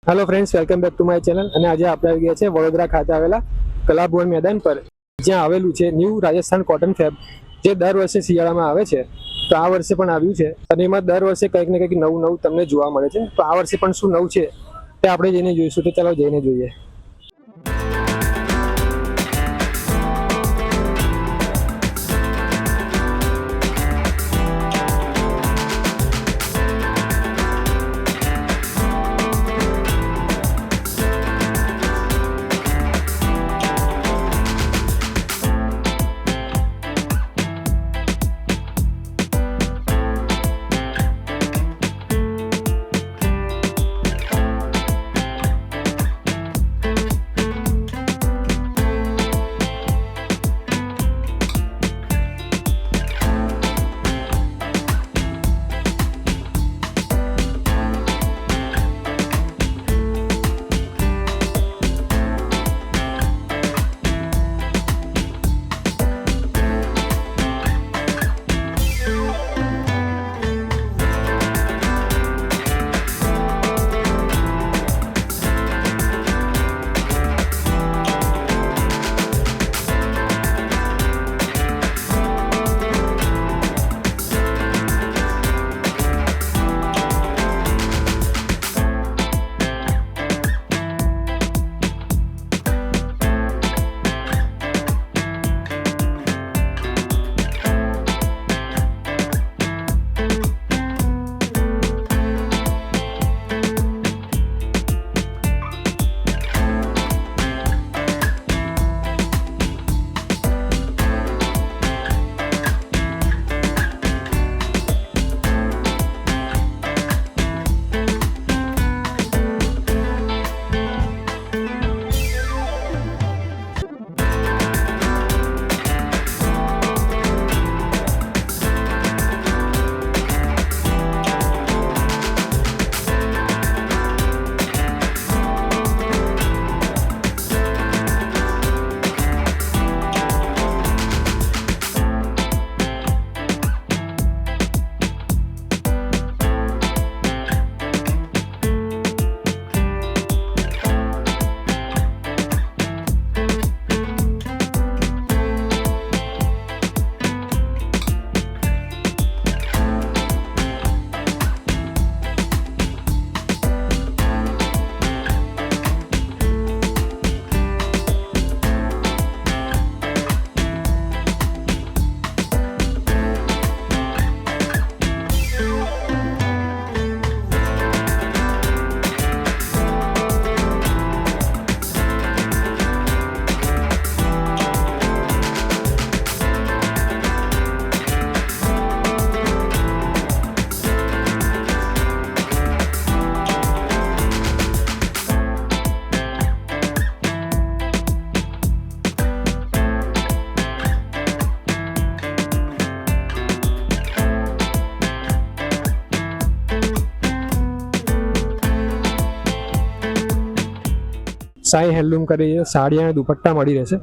Hello friends, welcome back to my channel. અને આજે આપણે આવી ગયા છે વડોદરા ખાતે આવેલા કલાભવન મેદાન પર, જ્યાં આવેલું છે ન્યૂ રાજસ્થાન કોટન ફેબ, જે દર વર્ષે શિયાળામાં આવે છે। તો આ વર્ષે પણ આવ્યું છે અને એમાં દર વર્ષે કંઈક ને કંઈક નવું તમને જોવા મળે છે। તો આ વર્ષે પણ શું નવું છે તે આપણે જઈને જોઈશું। તો ચાલો જઈને જોઈએ। સાઈ હેન્ડલૂમ કરી સાડી અને દુપટ્ટા મળી રહેશે।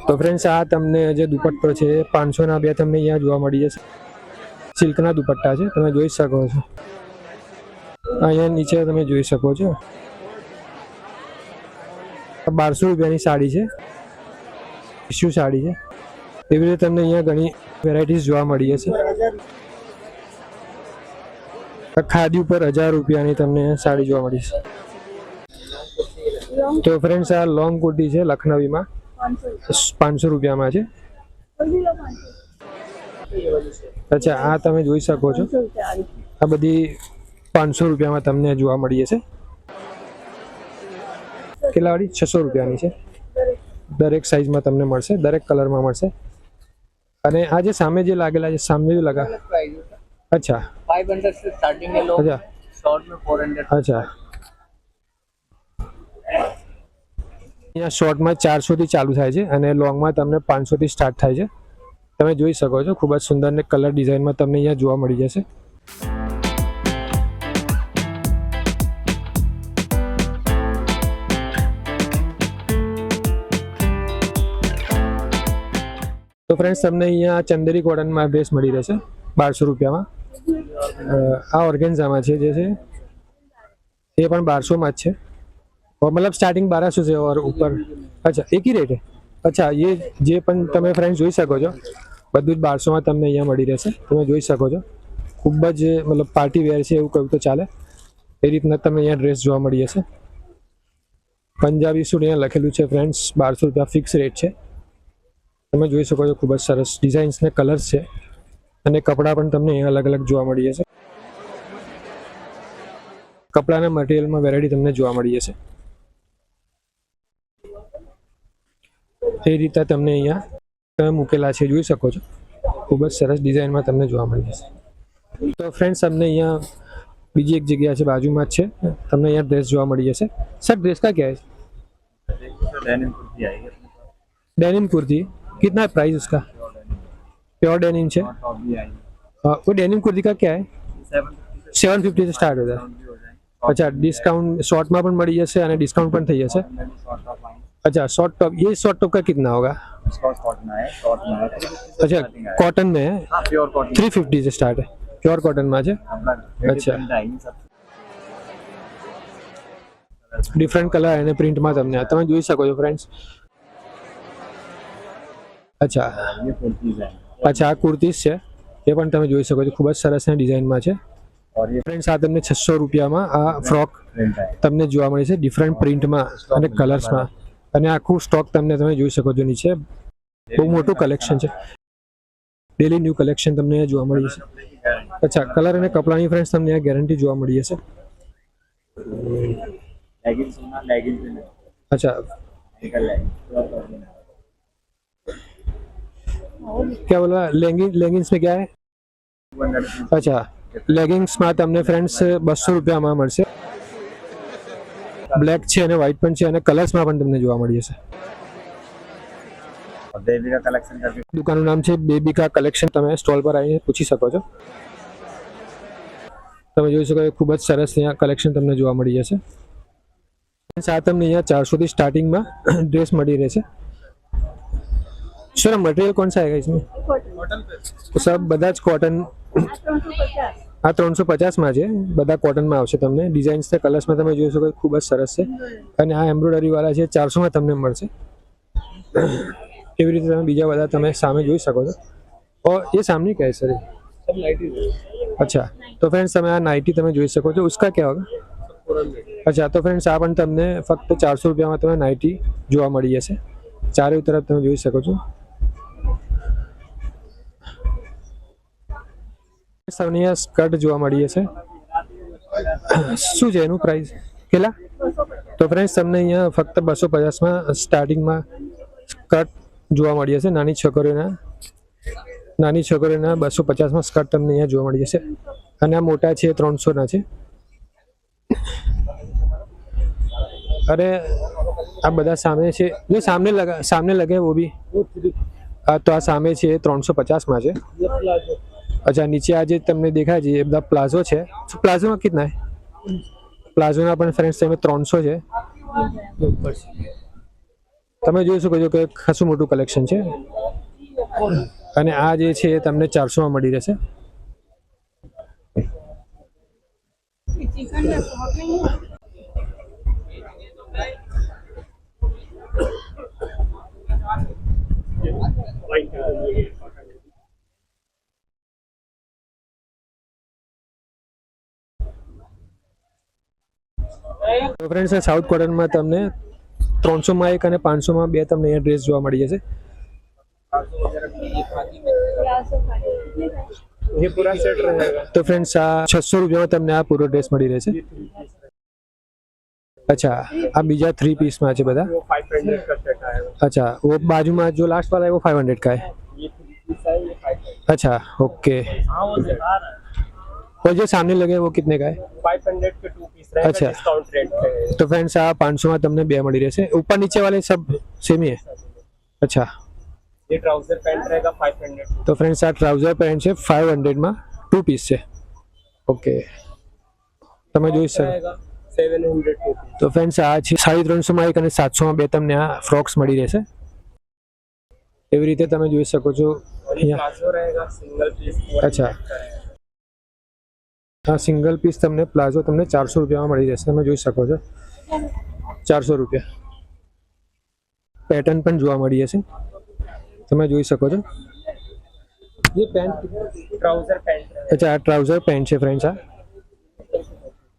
તો ફ્રેન્ડ્સ, આ તમને જે દુપટ્ટો છે 500 ના બે તમને અહીંયા જોવા મળી જશે। સિલ્કના દુપટ્ટા છે, તમે જોઈ શકો છો। અહીંયા નીચે તમે જોઈ શકો છો 1200 રૂપિયાની સાડી છે, ટિશ્યુ સાડી છે। એવી રીતે તમને અહીંયા ઘણી વેરાયટીઝ જોવા મળી જશે। ખાદી ઉપર 1000 રૂપિયાની તમને સાડી જોવા મળી છે। તો ફ્રેન્ડ્સ, આ લોંગ કુર્તી છે લખનવીમાં, 500 રૂપિયામાં છે। અચ્છા, આ તમે જોઈ શકો છો, આ બધી 500 રૂપિયામાં તમને જોવા મળી જશે। કેટલા વાળી? 600 રૂપિયાની છે। દરેક સાઈઝમાં તમને મળશે, દરેક કલરમાં મળશે। અને આ જે સામે જે લાગેલા છે, સામે જે લગા, अच्छा 500 से स्टार्टिंग है लोग, अच्छा शॉर्ट में 400। अच्छा, यहाँ शॉर्ट में 400 થી ચાલુ થાય છે અને લોંગ માં તમને 500 થી સ્ટાર્ટ થાય છે। તમે જોઈ શકો છો, ખૂબ જ સુંદર ને કલર ડિઝાઇનમાં તમને અહીંયા જોવા મળી જશે। तो फ्रेंड्स, તમને અહીંયા ચંદેરી કોટનમાં ડ્રેસ મળી રહેશે 1200 રૂપિયામાં। આ ઓર્ગેન્ઝામાં છે જે છે ये पण 1200 में है और मतलब स्टार्टिंग 1200 से और ऊपर अच्छा एक ही रेट है अच्छा ये जे पण તમે ફ્રેન્ડ્સ જોઈ શકો છો બધું જ 1200 માં તમને અહીંયા મળી રહેશે તમે જોઈ શકો છો ખૂબ જ મતલબ પાર્ટી વેર છે એવું કહું તો ચાલે એ રીતના તમને અહીંયા ડ્રેસ જોવા મળી જશે પંજાબી સૂટ અહીંયા લખેલું છે ફ્રેન્ડ્સ 1200 રૂપિયા ફિક્સ રેટ છે તમે જોઈ શકો છો ખૂબ જ સરસ ડિઝાઇન્સ ને કલર્સ છે અને કપડાં પણ તમને અહીંયા અલગ અલગ જોવા મળી જશે કપડાના મટીરિયલમાં વેરાયટી તમને જોવા મળી જશે એ રીતે તમને અહીંયા તમે મૂકેલા છે જોઈ શકો છો ખૂબ જ સરસ ડિઝાઇનમાં તમને જોવા મળી જશે તો ફ્રેન્ડ્સ તમને અહીંયા બીજી એક જગ્યા છે બાજુમાં જ છે તમને અહીંયા ડ્રેસ જોવા મળી જશે સર ડ્રેસ કા क्या है डेनिम कुर्ती कितना प्राइस उसका प्योर डेनिम છે वो डेनिम कुर्ती का क्या है 750 से स्टार्ट होता है अच्छा डिस्काउंट शॉर्ट में पण मળી जશે અને ડિસ્કાઉન્ટ પણ થઈ જશે अच्छा शॉर्ट टॉप ये शॉर्ट टॉप का कितना होगा अच्छा कॉटन में है प्योर कॉटन 350 से स्टार्ट है प्योर कॉटन में છે अच्छा ડિફરન્ટ કલર અને પ્રિન્ટમાં તમને તમે જોઈ શકો છો ફ્રેન્ડ્સ अच्छा ये कुर्तीज है अच्छा આ કુર્તીઝ છે એ પણ તમે જોઈ શકો છો ખૂબ જ સરસ અને ડિઝાઇનમાં છે और ये ફ્રેન્ડ્સ આ તમને 600 રૂપિયામાં આ ફ્રોક प्रिंट है તમને જોવા મળે છે ડિફરન્ટ પ્રિન્ટમાં અને કલર્સમાં અને આખું સ્ટોક તમને તમે જોઈ શકો છો નીચે બહુ મોટું કલેક્શન છે ડેલી ન્યૂ કલેક્શન તમને જોવા મળી જશે અચ્છા કલર અને કપડાની ફ્રેન્ડ્સ તમને આ ગેરંટી જોવા મળી જશે लेगिंग्स ना लेगिंग्स में अच्छा निकल लेगिंग्स क्या बोला लेगिंग्स में क्या है 200 अच्छा લેગિંગ્સમાં તમને ફ્રેન્ડ્સ 200 રૂપિયામાં મળશે બ્લેક છે અને વ્હાઇટ પણ છે અને કલર્સમાં પણ તમને જોવા મળી જશે और देवी का कलेक्शन करके દુકાનનું નામ છે બેબીકા કલેક્શન તમે સ્ટોલ પર આવીને પૂછી શકો છો તમે જોઈ શકો છો ખૂબ જ સરસ અહીંયા કલેક્શન તમને જોવા મળી જશે આ તમને અહીંયા 400 થી સ્ટાર્ટિંગમાં ડ્રેસ મળી રહેશે सर मटेरियल कौन सा आएगा इसमें तो सब બધા જ કોટન આ 350 માં છે બધા કોટનમાં આવશે તમને ડિઝાઇન્સ ને કલર્સમાં તમે જોઈ શકો ખૂબ જ સરસ છે અને આ એમ્બ્રોઇડરી વાળા છે 400 માં તમને મળશે એવી રીતે તમે બીજા બધા તમે સામે જોઈ શકો છો और ये सामने क्या है सर सब नाइटी अच्छा तो फ्रेंड्स તમે આ નાઇટી તમે જોઈ શકો છો उसका क्या होगा अच्छा तो फ्रेंड्स આ પણ તમને ફક્ત 400 રૂપિયામાં તમે નાઇટી જોવા મળી જશે ચારે તરફ તમે જોઈ શકો છો તમને આ સ્કર્ટ જોવા મળી જશે શું છે એનું પ્રાઇસ કેટલા તો ફ્રેન્ડ્સ તમને અહીંયા ફક્ત 250 માં સ્ટાર્ટિંગમાં સ્કર્ટ જોવા મળી જશે નાની છોકરીઓના 250 માં સ્કર્ટ તમને અહીંયા જોવા મળી જશે અને આ મોટા છે 300 ના છે અરે આ બધા સામે છે જો सामने लगे वो भी तो આ સામે છે 350 માં છે अच्छा नीचे आज તમને દેખાય છે એ બધા પ્લાઝો છે પ્લાઝોમાં कितना है પ્લાઝોના પણ ફ્રેન્ડ્સ તમે 300 છે તમે જોઈ શકો છો કે ખાસું મોટું કલેક્શન છે અને આ જે છે એ તમને 400 માં મળી રહેશે તો ફ્રેન્ડ્સ સાઉથ કોટનમાં તમને 300 માં એક અને 500 માં બે તમને અહીંયા ડ્રેસ જોવા મળી જશે ये पूरा सेट रहेगा तो फ्रेंड्स आ 600 રૂપિયામાં તમને આ પૂરો ડ્રેસ મળી રહેશે अच्छा આ બીજા 3 પીસ માં છે બધા वो 500 का सेट आएगा अच्छा वो बाजू में जो लास्ट वाला है वो 500 का है ये 3 पीस है ये 500 अच्छा ओके हां वो दिखा रहा है और जो सामने लगे वो कितने का है 500 के 2 पीस रहेगा अच्छा। डिस्काउंट रेट पे है तो फ्रेंड्स आ 500 में તમને બે મળી રહેશે ऊपर नीचे वाले सब सेम ही है अच्छा ये ट्राउजर पैंट रहेगा 500 तो फ्रेंड्स આ ટ્રાઉઝર પેન્ટ છે 500 માં 2 પીસ છે ઓકે તમે જોઈ શકો रहेगा 700 रुपीस તો ફ્રેન્ડ્સ આ છે 350 માં એક અને 700 માં બે તમને આ ફ્રોક્સ મળી રહેશે એવી રીતે તમે જોઈ શકો છો और ये प्लाजो रहेगा सिंगल पीस अच्छा આ સિંગલ પીસ તમને પ્લાઝો તમને 400 રૂપિયામાં મળી જશે, તમે જોઈ શકો છો 400 રૂપિયા. પેટર્ન પણ જોવા મળી જશે, તમે જોઈ શકો છો. ये पैंट ट्राउजर पैंट रहेगा अच्छा ट्राउजर पैंट है फ्रेंड्स. आ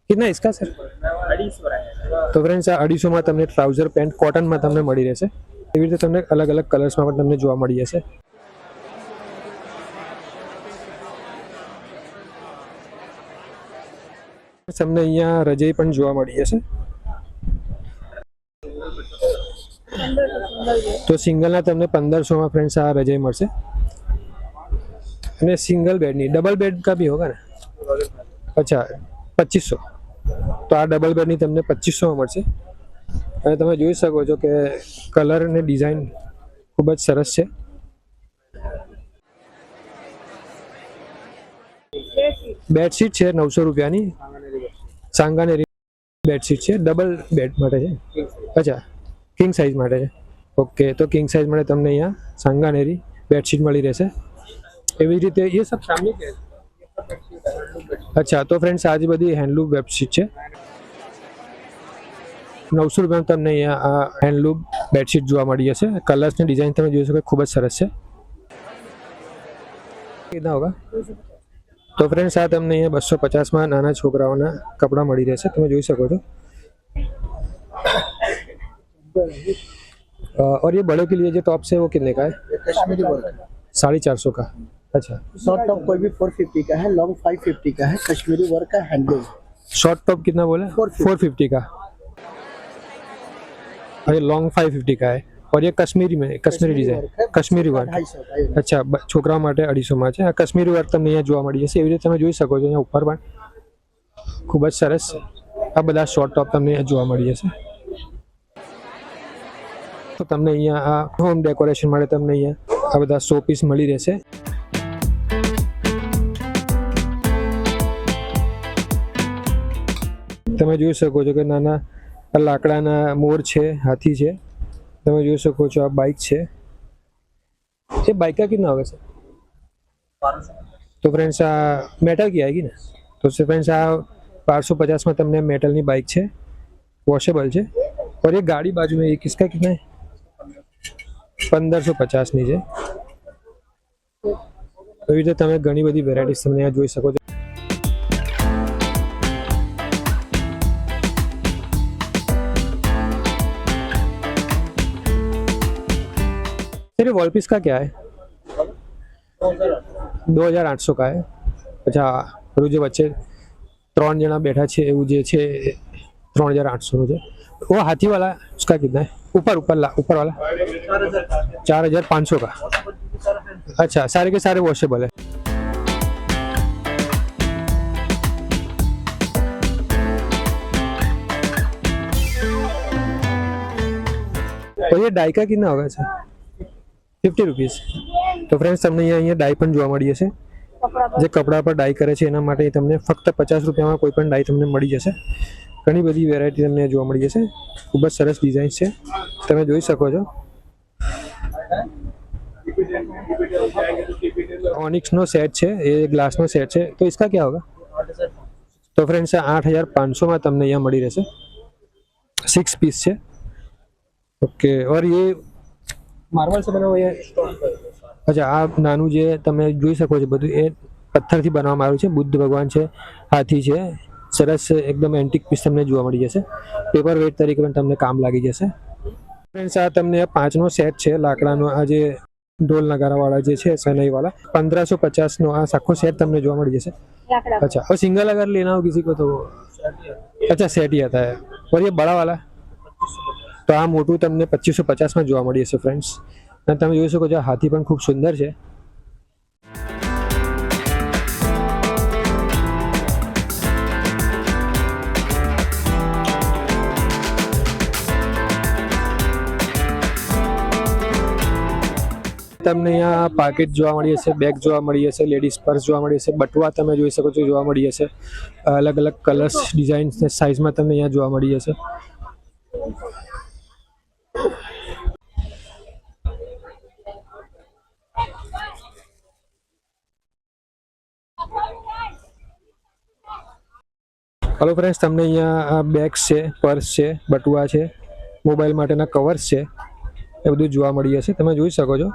कितना इसका सर? 250 रहेगा. તો ફ્રેન્ડ્સ આ 250 માં તમને ટ્રાઉઝર પેન્ટ કોટનમાં તમને મળી રહેશે. એવી રીતે તમને અલગ અલગ કલર્સમાં પણ તમને જોવા મળી જશે. તમને અહીંયા રજાઈ પણ જોવા મળી જશે. તો સિંગલના તમને 1500 માં ફ્રેન્ડ્સ આ રજાઈ મળશે. અને સિંગલ બેડ नहीं, डबल बेड का भी होगा ना. अच्छा 2500. તો આ ડબલ બેડની તમને 2500 માં મળશે. અને તમે જોઈ શકો છો કે કલર અને ડિઝાઇન ખૂબ જ સરસ છે. બેડશીટ છે 900 રૂપિયાની, સાંગાનેરી બેડશીટ છે, ડબલ બેડ માટે છે. અચ્છા કિંગ સાઇઝ માટે છે. ઓકે, તો કિંગ સાઇઝ માટે તમને અહીંયા સાંગાનેરી બેડશીટ મળી રહેશે. એવી રીતે એ સબ સામે કે અચ્છા. તો ફ્રેન્ડ્સ આ જે બધી હેન્ડલૂમ બેડશીટ છે 900 રૂપિયામાં તમને અહીંયા આ હેન્ડલૂમ બેડશીટ જોવા મળી જશે. કલર્સની ડિઝાઇન તમે જોઈ શકો ખૂબ જ સરસ છે. કેટલા હોગા? તો ફ્રેન્ડ્સ આ તમને અહીંયા 250 માં નાના છોકરાઓના કપડાં મળી રહેશે, તમે જોઈ શકો છો. और ये बड़ों के लिए जो टॉप्स है वो कितने का है? कश्मीरी वर्क 450 का. अच्छा शॉर्ट टॉप कोई भी 450 का है, लॉन्ग 550 का है, कश्मीरी वर्क का हैंडलूम. शॉर्ट टॉप कितना बोला? 450 का. और ये लॉन्ग 550 का है. और ये कश्मीरी में कश्मीरी डिजाइन कश्मीरी वर्क. 250 अच्छा છોકરાઓ માટે 250 માં છે. આ કશ્મીરી વર્ક તમને અહીંયા જોવા મળી જશે. એવી રીતે તમે જોઈ શકો છો અહીંયા ઉપર પણ ખૂબ જ સરસ છે. આ બધા શોર્ટ ટોપ તમને અહીંયા જોવા મળી જશે. તો તમને અહીંયા આ હોમ ડેકોરેશન માટે તમને અહીંયા આ બધા શો પીસ મળી રહેશે. તમે જોઈ શકો છો કે નાના લાકડાના મોર છે, હાથી છે. તમે જોઈ શકો છો આ बाइक છે. ये बाइक का कितना होगा सर? तो फ्रेंड्स आ मेटल की आएगी ना. तो फ्रेंड्स आ 1250 में तमने मेटल ની बाइक છે, वॉशेबल છે. और ये गाड़ी बाजू में, ये किसका कितना है? 1550 ની છે. એવી રીતે તમે ઘણી બધી વેરાયટીઝ તમને અહીંયા જોઈ શકો છો. सर वॉल पीस का क्या है? 2800 का है. अच्छा પેલું જે વચ્ચે 3 જણા બેઠા છે એવું જે છે 3800 નું છે. वो हाथी वाला उसका कितना है? ऊपर वाला 4500 का. अच्छा सारे के सारे वॉशेबल है. तो ये डाई का कितना होगा सर? 50 रुपीस. તો ફ્રેન્ડ્સ તમને અહીંયા ડાઈ પણ જોવા મળી જશે. જે કપડા પર ડાઈ કરે છે એના માટે તમને ફક્ત 50 રૂપિયામાં કોઈ પણ ડાઈ તમને મળી જશે. ઘણી બધી વેરાયટી તમને જોવા મળી જશે. ખૂબ જ સરસ ડિઝાઇન છે, તમે જોઈ શકો છો. ઓનિક્સ નો સેટ છે, એ ગ્લાસ નો સેટ છે. તો इसका क्या होगा? તો ફ્રેન્ડ્સ 8500 માં તમને અહીંયા મળી રહેશે. 6 પીસ છે. ઓકે. और ये मार्बल से बना हुआ है. अच्छा આ નાનું જે તમે જોઈ શકો છો બધું એ પથ્થરથી બનાવવામાં આવ્યું છે. બુદ્ધ ભગવાન છે, હાથી છે, સરસ એકદમ એન્ટિક પીસ તમને જોવા મળી જશે. પેપર વેટ તરીકે પણ તમને કામ લાગી જશે. ફ્રેન્ડ્સ આ તમને 5 નો સેટ છે લાકડાનો. આ જે ઢોલ નગારા વાળા જે છે સનાઈ वाला 1550 નો આ આખો સેટ તમને જોવા મળી જશે. अच्छा और सिंगल अगर लेना हो किसी को तो अच्छा सेट ही आता है. और ये बड़ा वाला તો આ મોટું તમને 2550 માં જોવા મળી જશે ફ્રેન્ડ્સ. અને તમે જોઈ શકો છો હાથી પણ ખૂબ સુંદર છે. તમને અહીંયા પાકેટ જોવા મળી જશે, બેગ જોવા મળી જશે, લેડીઝ પર્સ જોવા મળી જશે, બટવા તમે જોઈ શકો છો જોવા મળી જશે. અલગ અલગ કલર્સ, ડિઝાઇન્સ ને સાઇઝમાં તમને અહીંયા જોવા મળી જશે. હલો ફ્રેન્ડ્સ, તમને અહીંયા આ બેગ્સ છે, પર્સ છે, બટુઆ છે, મોબાઈલ માટેના કવર્સ છે, એ બધું જોવા મળી જશે. તમે જોઈ શકો છો.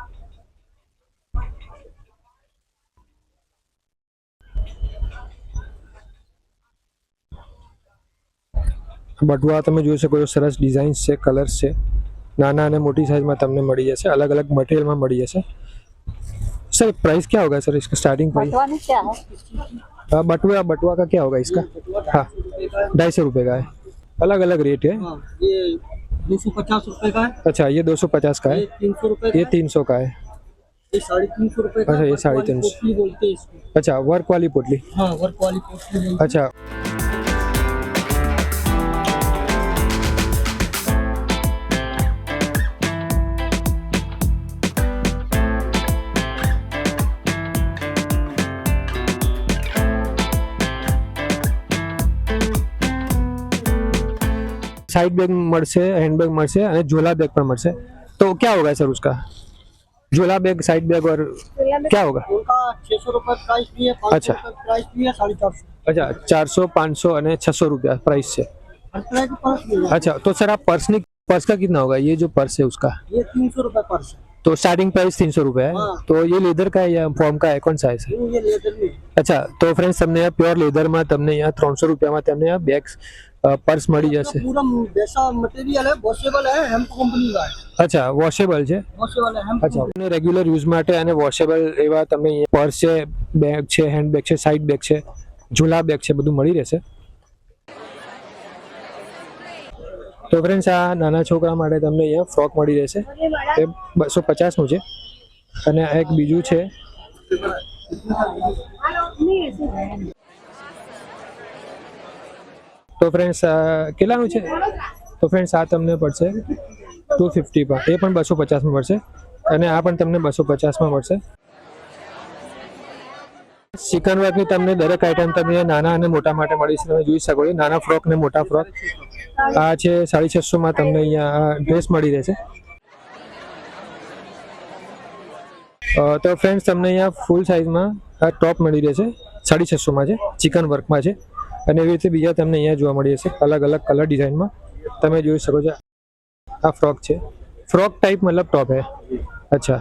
બટુઆ તમે જોઈ શકો છો, સરસ ડિઝાઇન્સ છે, કલર્સ છે, નાના અને મોટી साइज में તમને મળી જશે, अलग अलग मटेरियल में મળી જશે. सर प्राइस क्या होगा सर इसका स्टार्टिंग प्राइस? बटुआ का क्या होगा इसका? हाँ, 250 रुपये का है. अलग अलग रेट है. ये 250 रुपए का है, अच्छा, ये 250 का है, ये 300 रुपए ये 300 का है. ये 350 रुपए का अच्छा, ये वर्क वाली 350 पोटली बोलते हैं इसको। अच्छा, वर्क वाली पोटली. हाँ, वर्क वाली पोटली बोलते हैं। अच्छा, साइड बैग મળશે, हैंड बैग મળશે અને झोला बैग પણ મળશે. तो क्या होगा सर उसका? झोला बैग, साइड बैग और क्या होगा? उनका 600 रुपए प्राइस भी है, 500 अच्छा. रुपए प्राइस भी है, 450 अच्छा, 400, 500 અને 600 रुपया प्राइस છે. हर तरह के पर्स मिल जाएंगे। अच्छा, तो सर आप पर्स का कितना होगा? ये जो पर्स है उसका ये 300 रुपए पर्स है। तो स्टार्टिंग प्राइस 300 रुपये है. हाँ. तो ये लेदर का है या फॉर्म का है, कौन सा है सर? ये लेदर में अच्छा, तो फ्रेंड्स તમને यहाँ પ્યોર લેધરમાં તમને यहाँ 300 રૂપિયામાં તમને यहाँ બેગ્સ पर्स મળી જશે. पूरा वैसा मटेरियल है, वॉशेबल है, हेम्प कंपनी का है, અચ્છા, વોશેબલ છે. वॉशेबल है हेम्प અચ્છા, અને રેગ્યુલર યુઝ માટે અને વોશેબલ એવા તમને અહીંયા પર્સ છે, બેગ છે, હેન્ડ બેગ છે, સાઇડ બેગ છે, ઝૂલા બેગ છે, બધું મળી રહેશે. તો ફ્રેન્ડ્સ, આ નાના છોકરા માટે તમને અહીંયા ફ્રોક મળી રહેશે. એ 250નું છે. અને આ એક બીજું છે. તો ફ્રેન્ડ્સ, કેટલાનું છે? તો ફ્રેન્ડ્સ, આ તમને પડશે 250 માં. એ પણ 250 માં પડશે અને આ પણ તમને 250 માં મળશે. ચિકન વર્કની તમને દરેક આઈટમ તમને નાના અને મોટા માટે મળી છે. તમે જોઈ શકો છો, નાના ફ્રોક ને મોટા ફ્રોક. આ છે 650 માં તમને અહીંયા ડ્રેસ મળી રહેશે. તો ફ્રેન્ડ્સ, તમને અહીંયા ફૂલ સાઇઝમાં આ ટોપ મળી રહેશે. 650 માં છે, ચિકન વર્કમાં છે. અને એવી રીતે બીજા તમને અહીંયા જોવા મળી જશે, અલગ અલગ કલર ડિઝાઇનમાં. તમે જોઈ શકો છો, આ फ्रॉक છે, फ्रॉक टाइप मतलब टॉप है. अच्छा,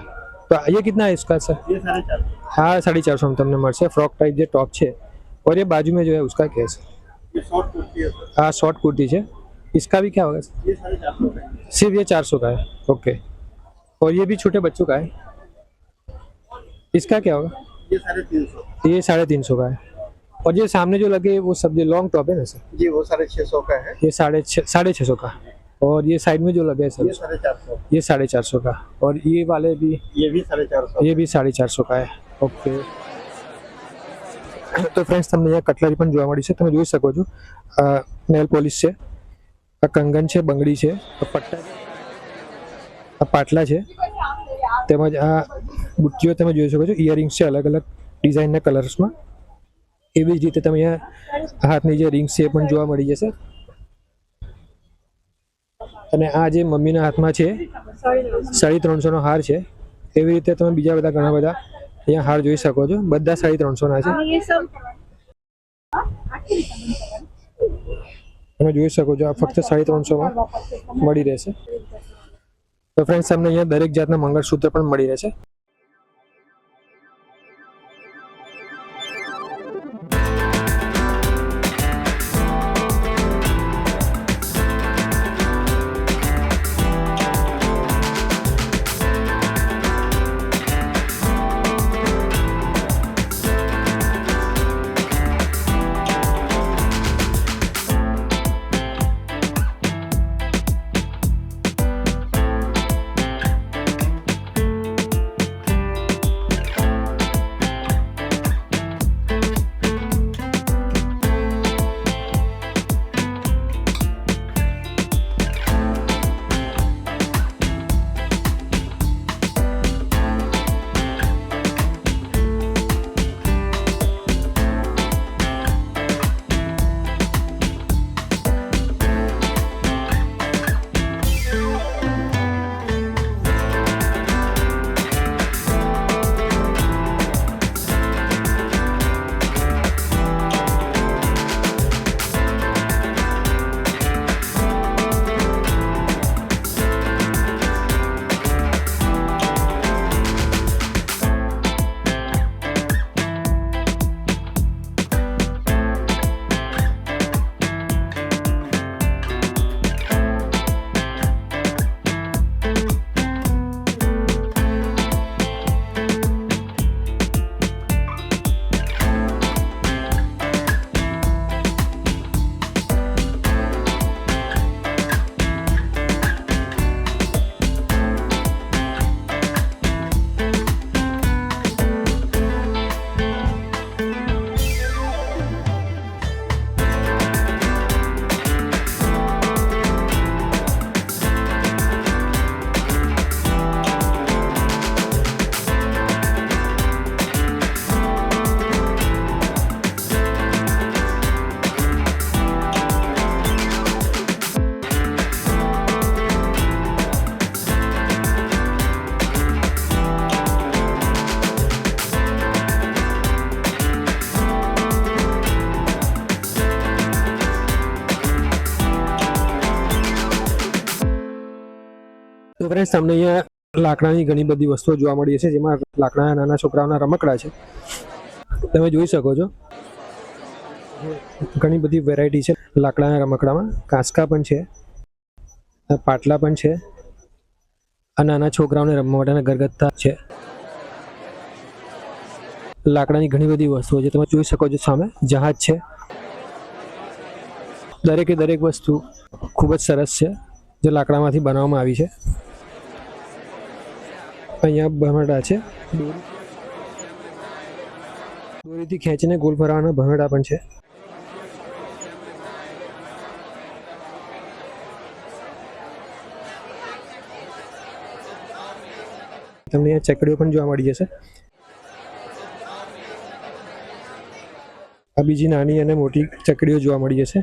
तो ये कितना है इसका सर? ये 450 हाँ, 450 में तुमने મળશે. फ्रॉक टाइप जो टॉप है. और ये बाजू में जो है उसका क्या है? ये शॉर्ट कुर्ती है सर, हाँ, शॉर्ट कुर्ती है. इसका भी क्या होगा सर? ये 450 का है। सिर्फ ये 400 का है. ओके. और ये भी छोटे बच्चों का है. इसका क्या होगा? ये 350, ये 350 का है. और ये सामने जो लगे वो सब जो लॉन्ग टॉप है ना सर, जी वो 650 का है। ये 650 का. और ये साइड में जो लगे है सर, ये 450, ये 450 का. और ये वाले भी, ये भी 450, ये भी 450 का है. ઓકે. તો ફ્રેન્ડ્સ, તમને અહીંયા કટલરી પણ જોવા મળી છે. તમે જોઈ શકો છો, નેલ પોલિશ છે, આ કંગન છે, બંગડી છે, આ પટ્ટા, આ પાટલા છે, તેમજ આ બુટ્ટીઓ તમે જોઈ શકો છો. ઇયરિંગ્સ છે અલગ અલગ ડિઝાઇનના કલર્સમાં. એવી જ રીતે તમે અહીંયા હાથની જે રિંગ્સ છે એ પણ જોવા મળી જશે. અને આ જે મમ્મીના હાથમાં છે 350 નો હાર છે. એવી રીતે તમે બીજા બધા ઘણા બધા અહીંયા હાર જોઈ શકો છો. બધા 350 ના છે. તમે જોઈ શકો છો, આ ફક્ત 350 માં મળી રહેશે. તો ફ્રેન્ડ્સ, તમને અહીંયા દરેક જાતના મંગળસૂત્ર પણ મળી રહેશે. ફ્રેન્ડ્સ તમને અહીંયા લાકડાની ઘણી બધી વસ્તુઓ જોવા મળી છે, જેમાં લાકડાના નાના છોકરાઓના રમકડા છે, તમે જોઈ શકો છો. ઘણી બધી વેરાયટી છે લાકડાના રમકડામાં. કાંસકા પણ છે, પાટલા પણ છે, આ નાના છોકરાઓને રમવા માટેના ગરગથ્થા છે. લાકડાની ઘણી બધી વસ્તુઓ છે, તમે જોઈ શકો છો. સામે જહાજ છે. દરેકે દરેક વસ્તુ ખૂબ જ સરસ છે, જે લાકડામાંથી બનાવવામાં આવી છે. અહીંયા ભમરડા છે, દોરીથી ખેંચીને ગોલ ફરવાના ભમરડા પણ છે. તમને અહીંયા ચકડીઓ પણ જોવા મળી જશે. આ બીજી નાની અને મોટી ચકડીઓ જોવા મળી જશે.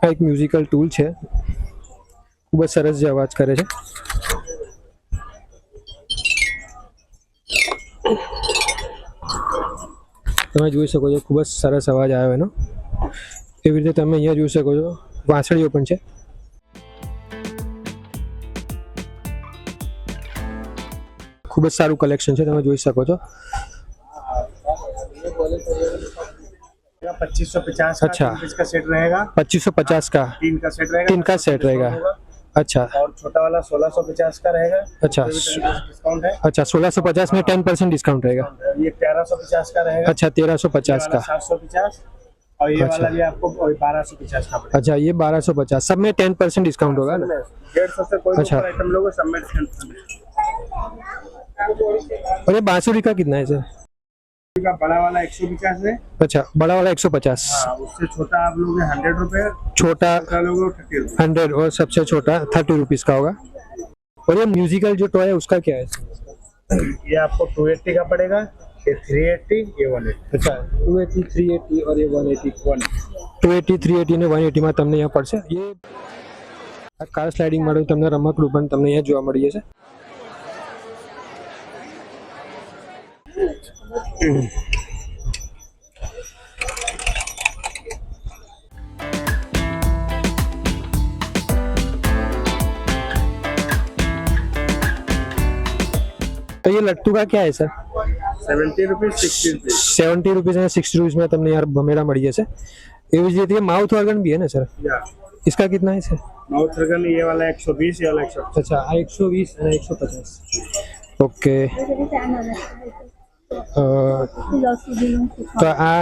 આ એક મ્યુઝિકલ ટૂલ છે, ખૂબ જ સરસ જે અવાજ કરે છે. તમે જોઈ શકો છો, ખૂબ જ સરસ અવાજ આવ્યો એનો. એવી રીતે તમે અહીંયા જોઈ શકો છો, વાંસળીઓ પણ છે. ખૂબ જ સારું કલેક્શન છે, તમે જોઈ શકો છો. 2550 अच्छा. का सेट रहेगा, 2550 का 3 का सेट रहेगा, 3 का सेट रहेगा. अच्छा और छोटा वाला 1650 का रहेगा. अच्छा डिस्काउंट है. अच्छा 1650 में 10% डिस्काउंट रहेगा. ये 1350 का रहेगा. अच्छा 1350 का. 750 और ये अच्छा. वाला भी आपको 1250 का पड़ेगा. अच्छा ये 1250, सब में 10% डिस्काउंट होगा ना. 150 से कोई अच्छा. ऊपर आइटम लोगे सब में 10%. और ये बांसुरी का कितना है सर? का बड़ा वाला 150 है. अच्छा बड़ा वाला 150. हाँ, उससे छोटा आप लोगे 100 रुपए, छोटा छोटा लोगे 30 रुपए. 100 और सबसे छोटा 30 रुपीज का होगा. और ये म्यूजिकल जो टॉय है उसका क्या है? ये आपको 280 का पड़ेगा, ये 380, ये 180. अच्छा 280, 380 और ये 180. 280, 380 ને 180 માં તમને અહીંયા પડશે. ये આ કાર સ્લાઇડિંગ માટે તમને રમકડું પણ તમને અહીંયા જોવા મળી જશે. तो ये लट्टू का क्या है सर? 70 rupees, 60 rupees. 70 रुपीज और 60 रुपीज में તમને યાર ભમેડા મળી જશે. એવી જ રીતે માઉથ ઓર્ગન भी है ना सर? या इसका कितना है सर? माउथ ऑर्गन ये वाला 120, ये वाला 150. अच्छा आ 120 અને 150. ઓકે. તો આ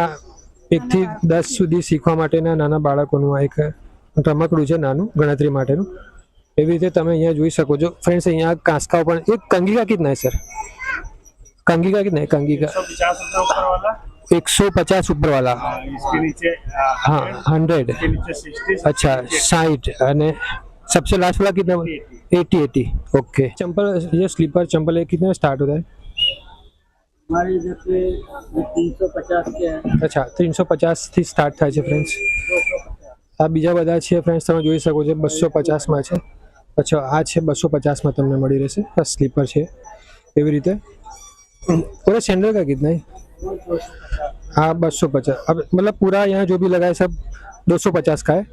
1 થી 10 સુધી શીખવા માટેના નાના બાળકોનું આ એક રમકડું છે, નાનું ગણતરી માટેનું. એવી રીતે તમે અહીંયા જોઈ શકો છો फ्रेंड्स. અહીંયા કાંસકાઓ પણ. एक कंगी का कितना है सर? कंगी का कितना है? कंगी का 150 रुपए ऊपर वाला. 150 ऊपर वाला. इसके नीचे हाँ 100. इसके नीचे 60. अच्छा 60 અને सबसे लास्ट वाला कितना? 80. ओके. चंपल, ये स्लीपर चंपल है, कितने में स्टार्ट होता है? हमारी इधर पे 350 के हैं. अच्छा 350 થી સ્ટાર્ટ થાય છે ફ્રેન્ડ્સ. આ બીજા બધા છે ફ્રેન્ડ્સ, તમે જોઈ શકો છો 250 માં છે. अच्छा આ છે 250 માં તમને મળી રહેશે. આ સ્લીપર છે એવી રીતે. और सैंडल का कितना है? हाँ 250. अब मतलब पूरा यहाँ जो भी लगा है सब 250 का है.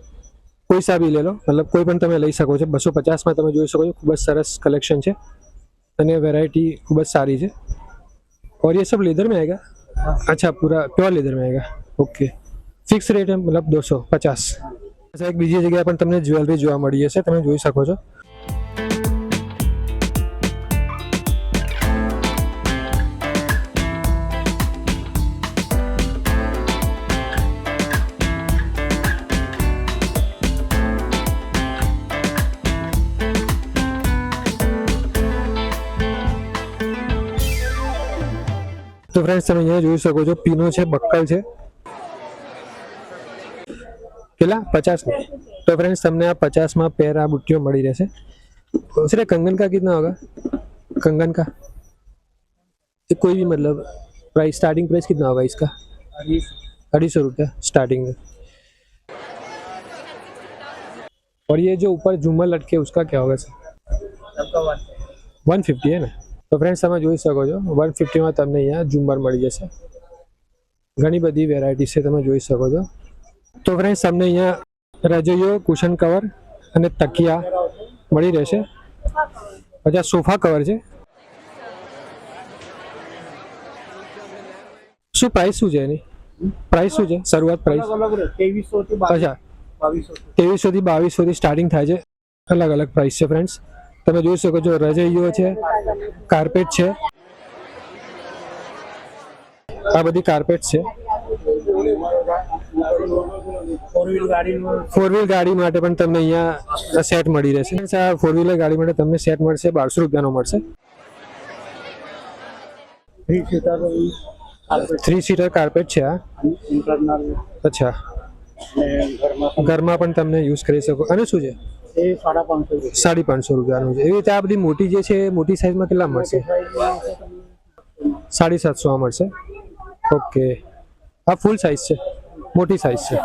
कोई सा भी ले लो, मतलब कोई પણ તમે લઈ શકો છો. 250 માં તમે જોઈ શકો છો. ખૂબ જ સરસ કલેક્શન છે અને વેરાયટી ખૂબ જ સારી છે. और ये सब लेदर में आएगा? अच्छा पूरा प्योर लेदर में आएगा. ओके. फिक्स रेट है मतलब 250. એક બીજી જગ્યાએ પણ તમને જ્વેલરી જોવા મળી જશે, તમે જોઈ શકો છો. તો ફ્રેન્ડ્સ તમે અહીંયા જોઈ શકો છો, પીનો છે, બક્કલ છે. કેટલા? 50 में. तो फ्रेंड्स તમને આ 50 માં પેર આ બુટ્ટીઓ મળી રહેશે. दूसरे कंगन का कितना होगा? कंगन का ये कोई भी मतलब प्राइस, स्टार्टिंग प्राइस कितना होगा इसका? 250 रुपया स्टार्टिंग में. और ये जो ऊपर झूमर लटके उसका क्या होगा सर? 150 है ना. तो फ्रेंड्स તમે જોઈ શકો છો 150 માં તમને અહીંયા ઝુમર મળી જશે. ઘણી બધી વેરાયટી છે, તમે જોઈ શકો છો. તો ફ્રેન્ડ્સ તમને અહીંયા રજોઈઓ, કુશન કવર અને તકિયા મળી રહેશે. અચ્છા સોફા કવર છે. શું પ્રાઇસ શું છે એની? પ્રાઇસ શું છે શરૂઆત પ્રાઇસ? अलग अलग 2300 થી અચ્છા 2200 2300 થી 2200 થી સ્ટાર્ટિંગ થાય છે. અલગ અલગ પ્રાઇસ છે ફ્રેન્ડ્સ. તમે જોઈ શકો છો રજૈયો છે, કાર્પેટ છે, આ બધી કાર્પેટ છે. 4 व्हील गाड़ी में 4 વ્હીલ ગાડી માટે પણ તમને અહીંયા સેટ મળી રહેશે. આ 4 વ્હીલર ગાડી માટે તમને સેટ મળશે 1200 રૂપિયાનો મળશે. 3 सीटर 3 સીટર કાર્પેટ છે આ. इंटरनल અચ્છા ने घर में ઘરમાં પણ તમને યુઝ કરી શકો. અને શું છે? ये 550 550 રૂપિયાનું છે. એવી રીતે આ બધી મોટી જે છે મોટી સાઈઝમાં કેટલા મળશે? 750 મળશે. ઓકે આ ફૂલ સાઈઝ છે, મોટી સાઈઝ છે,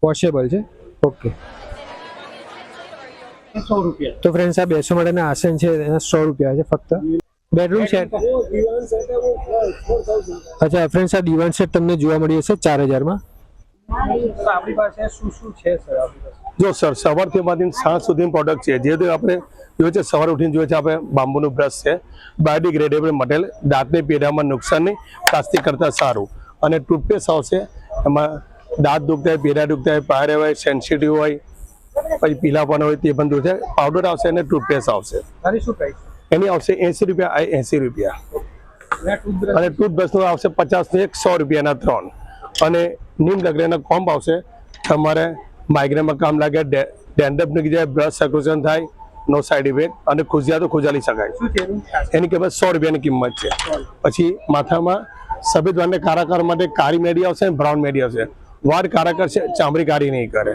વોશેબલ છે. ઓકે 100 रुपया તો ફ્રેન્ડ્સ આ બેસવા માટેના આસન છે એના 100 રૂપિયા છે ફક્ત. બેડરૂમ સેટ અચ્છા ફ્રેન્ડ્સ આ દીવાન સેટ તમને જોવા મળી હશે 4000 માં. આપણી પાસે શું શું છે સર આપણી પાસે? જો સર સવારથી માંડીને સાંજ સુધીની પ્રોડક્ટ છે. જે આપણે જોઈએ છે સવારે ઉઠીને જોઈએ છે આપણે બાંબુનું બ્રશ છે, બાયોડિગ્રેડેબલ મટીરિયલ, દાંતની પીડામાં નુકસાન નહીં, પ્લાસ્ટિક કરતાં સારું. અને ટૂથપેસ્ટ આવશે એમાં દાંત દુખતા હોય, પીડા દુખતા હોય, પાયરે હોય, સેન્સિટિવ હોય, પછી પીલાપણ હોય તે પણ દૂર છે. પાવડર આવશે અને ટૂથપેસ્ટ આવશે. તારી શું પ્રાઇસ? એની આવશે 80 રૂપિયા, આ 80 રૂપિયા. અને ટૂથબ્રશનું આવશે 50 ને 100 રૂપિયાના 3. અને નીમ લગડીના કોમ્બ આવશે. તમારે માઇગ્રેનમાં કામ લાગે, ડેન્ડ્રફની જગ્યાએ બ્રશ સર્ક્યુલેશન થાય, નો સાઇડ ઇફેક્ટ. અને ખુજિયા તો ખુજાલી શકાય. શું છે એનું? એની કિંમત 100 રૂપિયાની કિંમત છે. પછી માથામાં સફેદ વાળને કાળા કરવા માટે કાળી મેડી આવશે અને બ્રાઉન મેડી આવશે. વાળ કાળા કરશે, ચામડી કાળી નહીં કરે.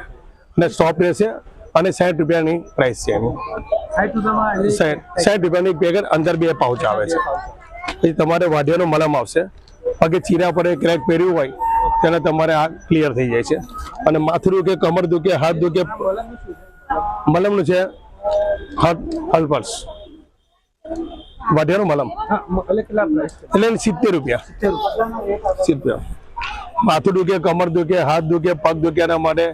અને સોફ્ટ રહેશે. અને 60 રૂપિયાની પ્રાઇસ છે એની. 60 રૂપિયાની પેકેટ, અંદર 2 પાઉચ આવે છે. પછી તમારે વાઢિયાનો મલમ આવશે. પગે ચીરા પર ક્રેક પહેર્યું હોય તેને તમારે આ ક્લિયર થઈ જાય છે. અને માથું દુખે, કમર દુખે, હાથ દુખે, મલમનું છે હલ્પર્સ વાઢિયાનું મલમ એટલે કેટલા પ્રાઇસ છે? એટલે 70 રૂપિયા. 70. માથું દુખે, કમર દુખે, હાથ દુખે, પગ દુખે એના માટે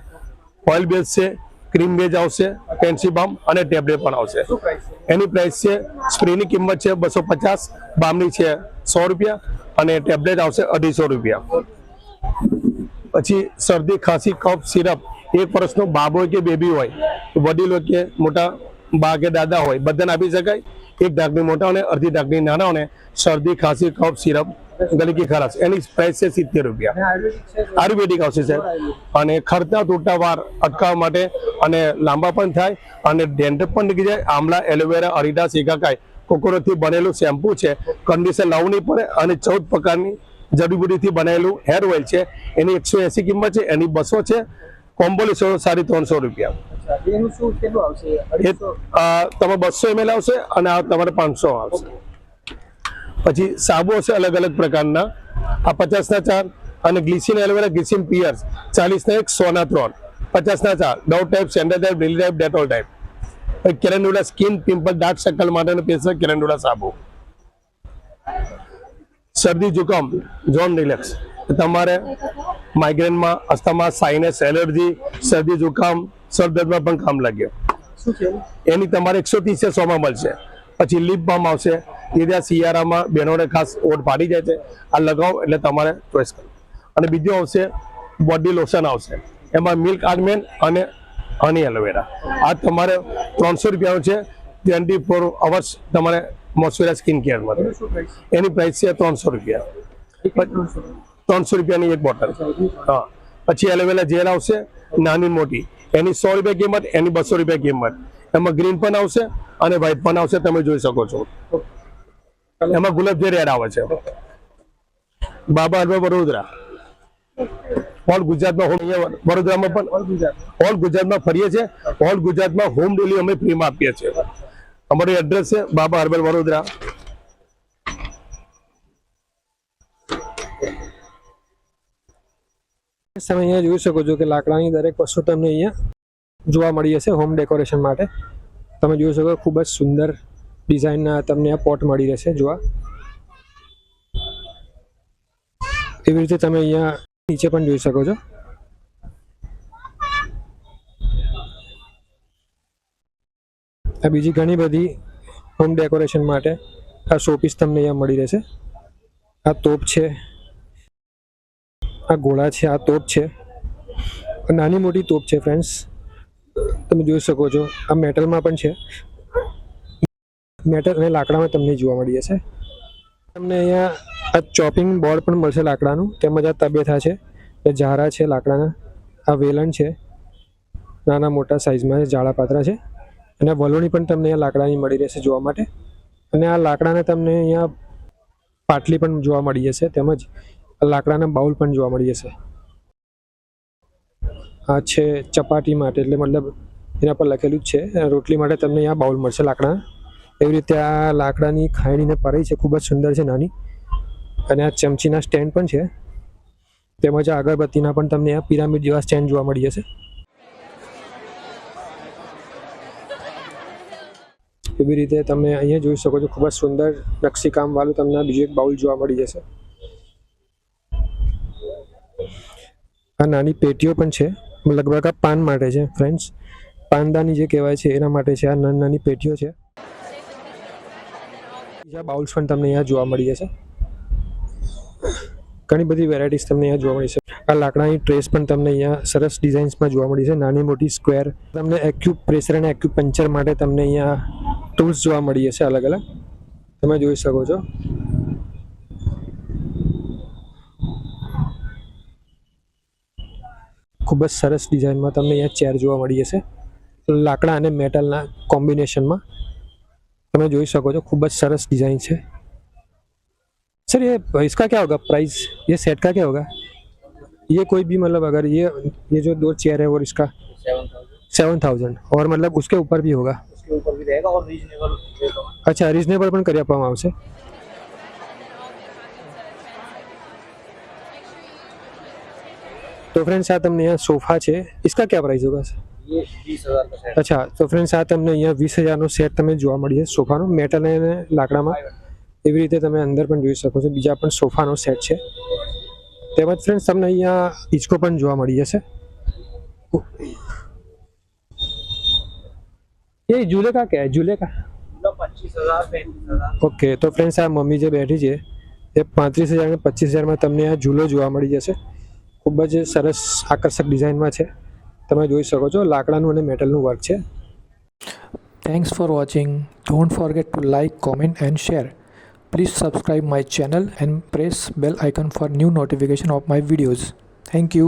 ઓઇલ બેઝ છે, ક્રીમ બેઝ આવશે, પેન્સી બામ અને ટેબ્લેટ પણ આવશે. શું પ્રાઇસ છે? એની પ્રાઇસ છે સ્પ્રેની કિંમત છે 250, બામની છે 100 રૂપિયા અને ટેબ્લેટ આવશે 250 રૂપિયા. પછી શરદી, ખાંસી, કફ સિરપ 1 વર્ષનો બાબો હોય કે બેબી હોય, વડીલો કે મોટા બા કે દાદા હોય બધાને આપી શકાય. 1 ઢાકણી મોટાઓને, અડધી ઢાકણી નાનાઓને શરદી, ખાંસી, કફ સિરપ, ગલકી ખરાશ. એની પ્રાઇસ છે 70 રૂપિયા. આયુર્વેદિક છે? આયુર્વેદિક આવશે સાહેબ. અને ખરતા તૂટતા વાળ અટકાવવા માટે અને લાંબા પણ થાય અને ડેન્ડ્રફ પણ નીકળી જાય. આમલા, એલોવેરા, અરીડા, શેકાકાઈ, કોકોનટથી બનેલું શેમ્પુ છે. કન્ડિશનર લાવવું નહીં પડે. અને 14 પ્રકારની જડીબુટીથી બનેલું હેર ઓઇલ છે. એની 180 કિંમત છે, એની 200 છે. કોમ્બો લેશો 350 રૂપિયા. એનું શું કેટલું આવશે? એ તમારે 200 ml આવશે અને આ તમારે 500 આવશે. પછી સાબુ હશે અલગ અલગ પ્રકારના. આ 50 ના 4 અને ગ્લિસિન એલોવેરા, ગ્લિસિન પિયર્સ 40 ના 1, 100 ના 3, 50 ના 4. ડવ ટાઈપ, સેન્ડર ટાઈપ, ડેલી type, Dettol type. Calendula skin, pimple, dark circle માટેનો પેસ્ટ કેલેન્ડુલા સાબુ. શરદી, જુકામ, જોન રિલેક્સ. તમારે માઇગ્રેનમાં, અસ્થમા, સાઇનસ, એલર્જી, શરદી, જુકામ, સરદર્દમાં પણ કામ લાગે. શું છે? એની તમારે 130 છે 100 માં મળશે. પછી લિપ બામ આવશે. એ શિયાળામાં બહેનોને ખાસ ઓટ ફાટી જાય છે, આ લગાવો એટલે તમારે ચોઈસ કરો. અને બીજું આવશે બોડી લોશન આવશે. એમાં મિલ્ક આર્મેન અને હની એલોવેરા. આ તમારે 300 રૂપિયાનું છે. 24 અવર્સ તમારે મોઇશ્ચરાઇઝ સ્કિન કેર માટે. એનું શું પ્રાઇસ? એની પ્રાઇસ છે 300 રૂપિયા. 300 રૂપિયાની 1 બોટલ. હા. પછી એલોવેરા જેલ આવશે નાની મોટી, એની 100 રૂપિયા કિંમત, એની 200 રૂપિયા કિંમત. એમાં ગ્રીન પણ આવશે અને વ્હાઈટ પણ આવશે, તમે જોઈ શકો છો. એમાં ગુલાબ જે રેડ આવે છે. બાબા હર્બલ વડોદરા ઓલ ગુજરાતમાં વડોદરામાં પણ ઓલ ગુજરાતમાં ફરીએ છીએ. ઓલ ગુજરાતમાં હોમ ડિલિવરી અમે ફ્રીમાં આપીએ છીએ. અમારું એડ્રેસ છે બાબા હર્બલ વડોદરા. તમે અહીંયા જોઈ શકો છો કે લાકડાની દરેક વસ્તુ તમને અહીંયા જોવા મળી હશે હોમ ડેકોરેશન માટે. તમે જોઈ શકો ખૂબ જ સુંદર ડિઝાઇનના તમને આ પોટ મળી રહેશે જોવા. એવી રીતે તમે અહીંયા નીચે પણ જોઈ શકો છો. આ બીજી ઘણી બધી હોમ ડેકોરેશન માટે આ શોપીસ તમને અહીંયા મળી રહેશે. આ તોપ છે, આ ઘોડા છે, આ તોપ છે, નાની મોટી તોપ છે ફ્રેન્ડ્સ, તમે જોઈ શકો છો. આ મેટલમાં પણ છે, મેટલ અને લાકડામાં તમને જોવા મળી જશે. તમને અહીંયા આ ચોપિંગ બોર્ડ પણ મળશે લાકડાનું, તેમજ આ તબેથા છે, એ ઝારા છે લાકડાના, આ વેલણ છે, નાના મોટા સાઇઝમાં જાડા પાતળા છે, અને વલોણી પણ તમને અહીંયા લાકડાની મળી રહેશે જોવા માટે. અને આ લાકડાના તમને અહીંયા પાટલી પણ જોવા મળી જશે, તેમજ લાકડાના બાઉલ પણ જોવા મળી જશે. આ છે ચપાટી માટે, એટલે મતલબ એના પર લખેલું જ છે રોટલી માટે તમને અહીંયા બાઉલ મળશે લાકડાના. એવી રીતે આ લાકડાની ખાયણીને પરાઈ છે, ખૂબ જ સુંદર છે નાની. અને આ ચમચીના સ્ટેન્ડ પણ છે, તેમજ આ અગરબત્તીના પણ તમને આ પિરામિડ જેવા સ્ટેન્ડ જોવા મળી જશે. એવી રીતે તમે અહીંયા જોઈ શકો છો, ખૂબ જ સુંદર નકશીકામ વાળું તમને બીજું એક બાઉલ જોવા મળી જશે. આ નાની પેટીઓ પણ છે, લગભગ આ પાન માટે છે ફ્રેન્ડ્સ, પાનદાની જે કહેવાય છે એના માટે છે. આ નાની નાની પેટીઓ છે. બીજા બાઉલ્સ પણ તમને અહીંયા જોવા મળી જશે. ઘણી બધી વેરાયટીઝ તમને અહીંયા જોવા મળી છે. આ લાકડાની ટ્રેસ પણ તમને અહીંયા સરસ ડિઝાઇન્સમાં જોવા મળી છે, નાની મોટી સ્ક્વેર. તમને એક્યુપ્રેશર અને એક્યુપંચર માટે તમને અહીંયા ટૂલ્સ જોવા મળી જશે અલગ અલગ, તમે જોઈ શકો છો. ખૂબ જ સરસ ડિઝાઇનમાં તમને અહીંયા ચેર જોવા મળી જશે, લાકડા અને મેટલના કોમ્બિનેશનમાં. તમે જોઈ શકો છો, ખૂબ જ સરસ डिज़ाइन है सर. ये इसका क्या होगा प्राइस, ये सेट का क्या होगा? ये कोई भी मतलब अगर ये जो 2 चेयर है और इसका 7,000 और मतलब उसके ऊपर भी होगा? उसके ऊपर भी रहेगा और रीजनेबल. अच्छा, रीजनेबल પણ કરી આપવામાં આવશે. तो फ्रेंड्स आ तमने यहाँ सोफा है, इसका क्या प्राइस होगा? ये 20,000 का सेट. अच्छा, तो फ्रेंड्स आ तमने यहाँ 20,000 सेट तमे जोवा मળી છે સોફાનો, મેટલ અને લાકડામાં. એવી રીતે તમે અંદર પણ જોઈ શકો છો. બીજા પણ સોફાનો સેટ છે. તેમજ ફ્રેન્ડ્સ તમને અહીંયા હિંચકો પણ જોવા મળી જશે. ये झूले का क्या है? झूले का 25,000 35,000. ઓકે. તો ફ્રેન્ડ્સ આ મમ્મી જે બેઠી છે એ 35,000 અને 25,000માં તમને આ ઝૂલો જોવા મળી જશે. ખૂબ જ સરસ આકર્ષક ડિઝાઇનમાં છે, તમે જોઈ શકો છો. લાકડાનું અને મેટલનું વર્ક છે. Thanks for watching. Don't forget to like, comment and share. Please subscribe my channel and press bell icon for new notification of my videos. Thank you.